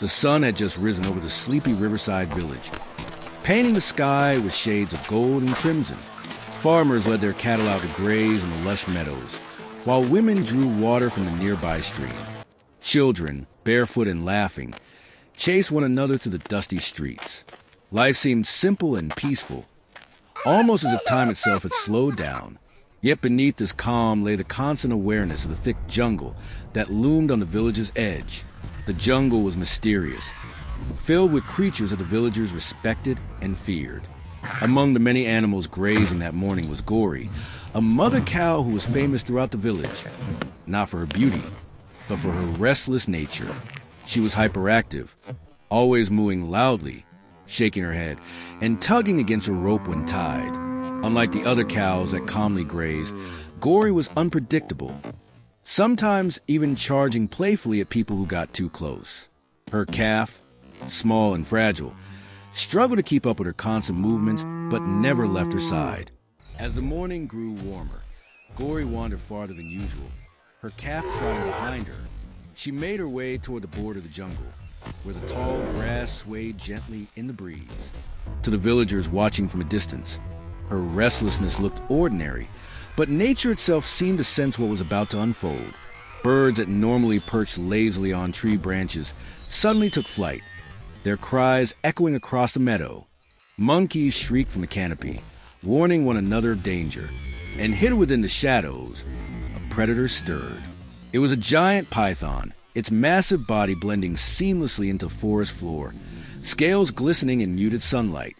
The sun had just risen over the sleepy riverside village, painting the sky with shades of gold and crimson. Farmers led their cattle out to graze in the lush meadows, while women drew water from the nearby stream. Children, barefoot and laughing, chased one another through the dusty streets. Life seemed simple and peaceful, almost as if time itself had slowed down. Yet beneath this calm lay the constant awareness of the thick jungle that loomed on the village's edge. The jungle was mysterious, filled with creatures that the villagers respected and feared. Among the many animals grazing that morning was Gory, a mother cow who was famous throughout the village, not for her beauty, but for her restless nature. She was hyperactive, always mooing loudly, shaking her head, and tugging against her rope when tied. Unlike the other cows that calmly grazed, Gory was unpredictable, sometimes even charging playfully at people who got too close. Her calf, small and fragile, struggled to keep up with her constant movements, but never left her side. As the morning grew warmer, Gory wandered farther than usual, her calf trotting behind her. She made her way toward the border of the jungle, where the tall grass swayed gently in the breeze. To the villagers watching from a distance, her restlessness looked ordinary, but nature itself seemed to sense what was about to unfold. Birds that normally perched lazily on tree branches suddenly took flight, their cries echoing across the meadow. Monkeys shrieked from the canopy, warning one another of danger, and hidden within the shadows, a predator stirred. It was a giant python, its massive body blending seamlessly into the forest floor, scales glistening in muted sunlight.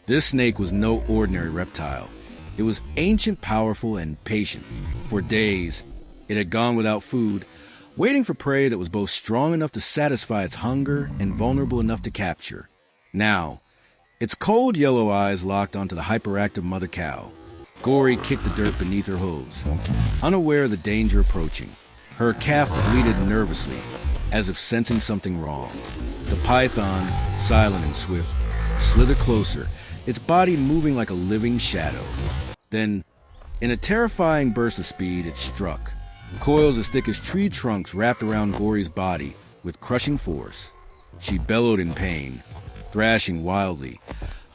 This snake was no ordinary reptile. It was ancient, powerful, and patient. For days, it had gone without food, waiting for prey that was both strong enough to satisfy its hunger and vulnerable enough to capture. Now, its cold yellow eyes locked onto the hyperactive mother cow. Gory kicked the dirt beneath her hooves, unaware of the danger approaching. Her calf bleated nervously, as if sensing something wrong. The python, silent and swift, slithered closer, its body moving like a living shadow. Then, in a terrifying burst of speed, it struck. Coils as thick as tree trunks wrapped around Gory's body with crushing force. She bellowed in pain, thrashing wildly,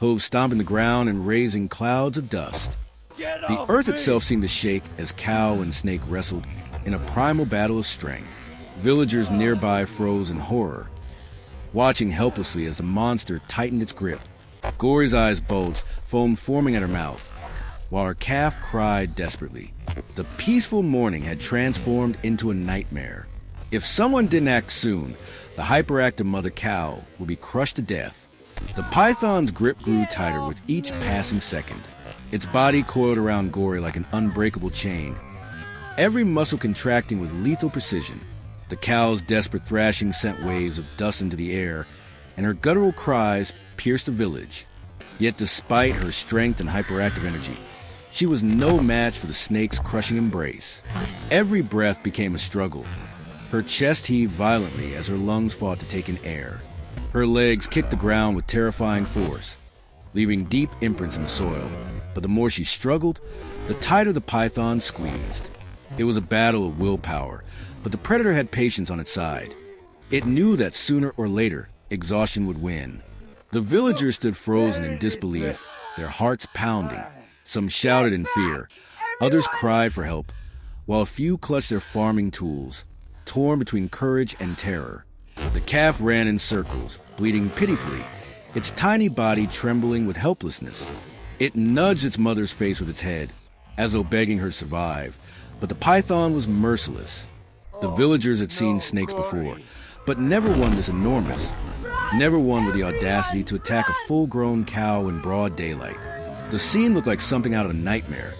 hooves stomping the ground and raising clouds of dust. The earth itself seemed to shake as cow and snake wrestled in a primal battle of strength. Villagers nearby froze in horror, watching helplessly as the monster tightened its grip. Gory's eyes bulged, foam forming at her mouth, while her calf cried desperately. The peaceful morning had transformed into a nightmare. If someone didn't act soon, the hyperactive mother cow would be crushed to death. The python's grip grew tighter with each passing second. Its body coiled around Gory like an unbreakable chain, every muscle contracting with lethal precision. The cow's desperate thrashing sent waves of dust into the air, and her guttural cries pierced the village. Yet despite her strength and hyperactive energy, she was no match for the snake's crushing embrace. Every breath became a struggle. Her chest heaved violently as her lungs fought to take in air. Her legs kicked the ground with terrifying force, leaving deep imprints in the soil. But the more she struggled, the tighter the python squeezed. It was a battle of willpower, but the predator had patience on its side. It knew that sooner or later, exhaustion would win. The villagers stood frozen in disbelief, their hearts pounding. Some shouted in fear, others cried for help, while a few clutched their farming tools, torn between courage and terror. The calf ran in circles, bleeding pitifully, its tiny body trembling with helplessness. It nudged its mother's face with its head, as though begging her to survive, but the python was merciless. The villagers had seen snakes before, but never one this enormous, never one with the audacity to attack a full-grown cow in broad daylight. The scene looked like something out of a nightmare,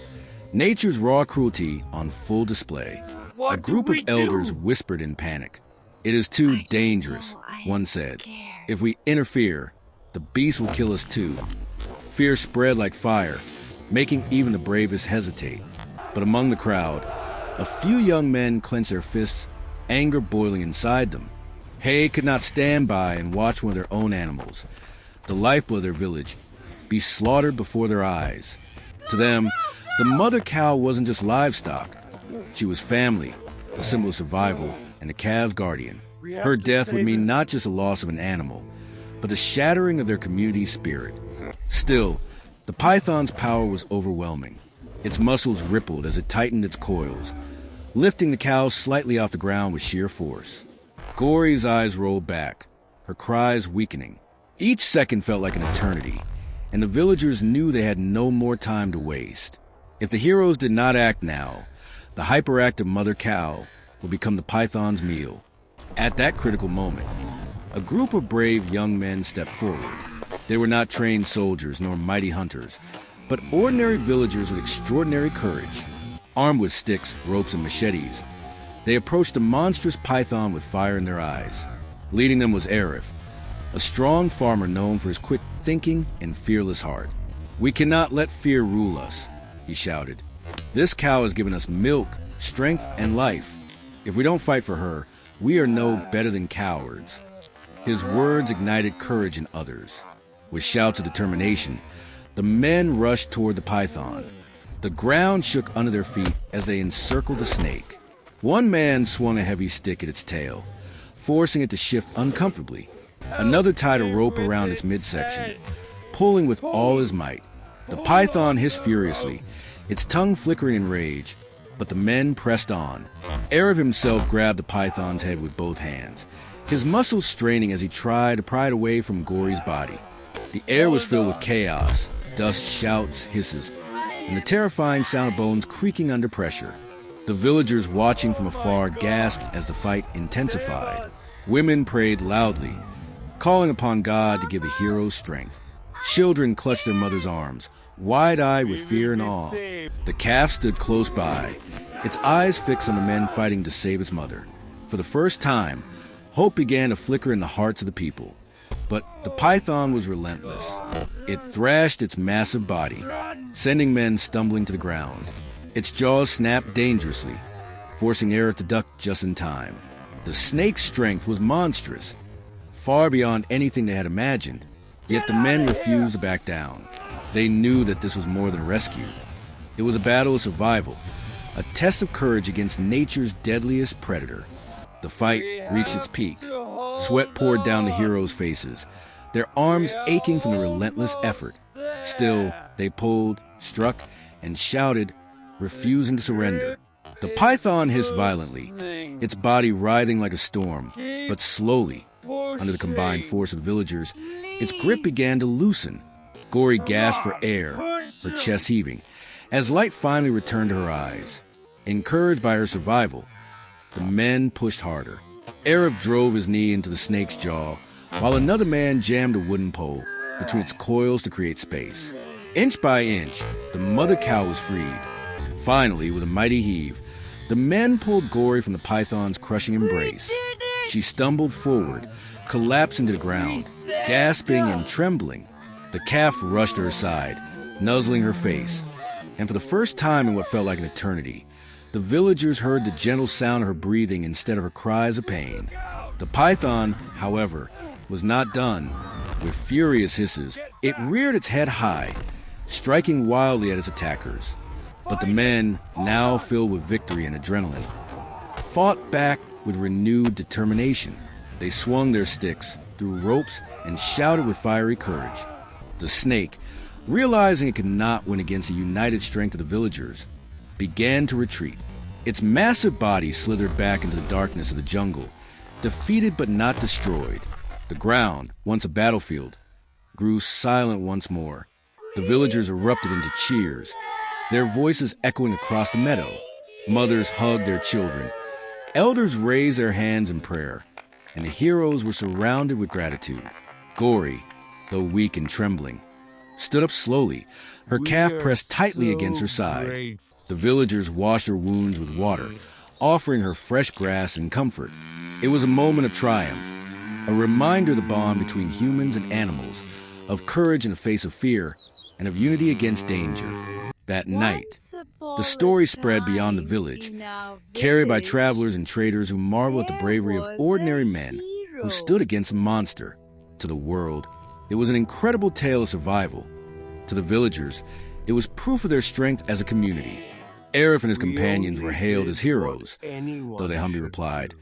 nature's raw cruelty on full display. A group of elders whispered in panic. "It is too dangerous," one said. "If we interfere, the beast will kill us too." Fear spread like fire, making even the bravest hesitate. But among the crowd, a few young men clenched their fists, anger boiling inside them. Hay could not stand by and watch one of their own animals, the lifeblood of their village, be slaughtered before their eyes. To them, the mother cow wasn't just livestock. She was family, a symbol of survival, and the calf's guardian. Her death would mean not just the loss of an animal, but the shattering of their community's spirit. Still, the python's power was overwhelming. Its muscles rippled as it tightened its coils, lifting the cow slightly off the ground with sheer force. Gory's eyes rolled back, her cries weakening. Each second felt like an eternity, and the villagers knew they had no more time to waste. If the heroes did not act now, the hyperactive mother cow would become the python's meal. At that critical moment, a group of brave young men stepped forward. They were not trained soldiers nor mighty hunters, but ordinary villagers with extraordinary courage. Armed with sticks, ropes, and machetes, they approached the monstrous python with fire in their eyes. Leading them was Arif, a strong farmer known for his quick thinking and fearless heart. "We cannot let fear rule us," he shouted. "This cow has given us milk, strength, and life. If we don't fight for her, we are no better than cowards." His words ignited courage in others. With shouts of determination, the men rushed toward the python. The ground shook under their feet as they encircled the snake. One man swung a heavy stick at its tail, forcing it to shift uncomfortably. Another tied a rope around its midsection, pulling with all his might. The python hissed furiously, its tongue flickering in rage, but the men pressed on. Arif himself grabbed the python's head with both hands, his muscles straining as he tried to pry it away from Gory's body. The air was filled with chaos, dust, shouts, hisses, and the terrifying sound of bones creaking under pressure. The villagers watching from afar gasped as the fight intensified. Women prayed loudly, calling upon God to give the heroes strength. Children clutched their mother's arms, wide-eyed with fear and awe. The calf stood close by, its eyes fixed on the men fighting to save its mother. For the first time, hope began to flicker in the hearts of the people. But the python was relentless. It thrashed its massive body, sending men stumbling to the ground. Its jaws snapped dangerously, forcing Arif to duck just in time. The snake's strength was monstrous, far beyond anything they had imagined, yet the men refused to back down. They knew that this was more than a rescue. It was a battle of survival, a test of courage against nature's deadliest predator. The fight reached its peak. Sweat poured down the heroes' faces, their arms aching from the relentless effort. Still, they pulled, struck, and shouted, refusing to surrender. The python hissed violently, its body writhing like a storm, but slowly, under the combined force of the villagers, its grip began to loosen. Gory gasped for air, her chest heaving, as light finally returned to her eyes. Encouraged by her survival, the men pushed harder. Arif drove his knee into the snake's jaw, while another man jammed a wooden pole between its coils to create space. Inch by inch, the mother cow was freed. Finally, with a mighty heave, the men pulled Gory from the python's crushing embrace. She stumbled forward, collapsing to the ground, gasping and trembling. The calf rushed to her side, nuzzling her face. And for the first time in what felt like an eternity, the villagers heard the gentle sound of her breathing instead of her cries of pain. The python, however, was not done. With furious hisses, it reared its head high, striking wildly at its attackers. But the men, now filled with victory and adrenaline, fought back with renewed determination. They swung their sticks, threw ropes, and shouted with fiery courage. The snake, realizing it could not win against the united strength of the villagers, began to retreat. Its massive body slithered back into the darkness of the jungle, defeated but not destroyed. The ground, once a battlefield, grew silent once more. The villagers erupted into cheers, their voices echoing across the meadow. Mothers hugged their children, elders raised their hands in prayer, and the heroes were surrounded with gratitude. Gory, though weak and trembling, stood up slowly, her calf pressed tightly against her side. The villagers washed her wounds with water, offering her fresh grass and comfort. It was a moment of triumph, a reminder of the bond between humans and animals, of courage in the face of fear, and of unity against danger. That night, the story spread beyond the village, carried by travelers and traders who marveled at the bravery of ordinary men who stood against a monster. To the world, it was an incredible tale of survival. To the villagers, it was proof of their strength as a community. Arif and his companions were hailed as heroes, though they humbly replied,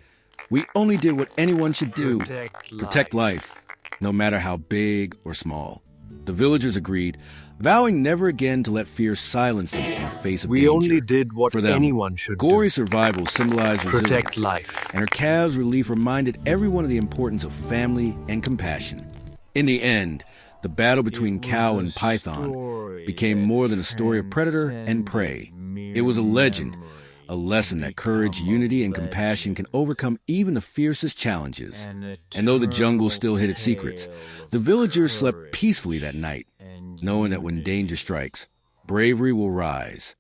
We only did what anyone should do. Protect Protect life, no matter how big or small. The villagers agreed, vowing never again to let fear silence them in the face of We danger. only did what For them, anyone should Gory do. survival symbolized resilience, Protect life. and her calves' relief reminded everyone of the importance of family and compassion. In the end, the battle between cow and python became more than a story of predator and prey. It was a legend, a lesson that courage, unity, and compassion can overcome even the fiercest challenges. And though the jungle still hid its secrets, the villagers slept peacefully that night, knowing that when danger strikes, bravery will rise.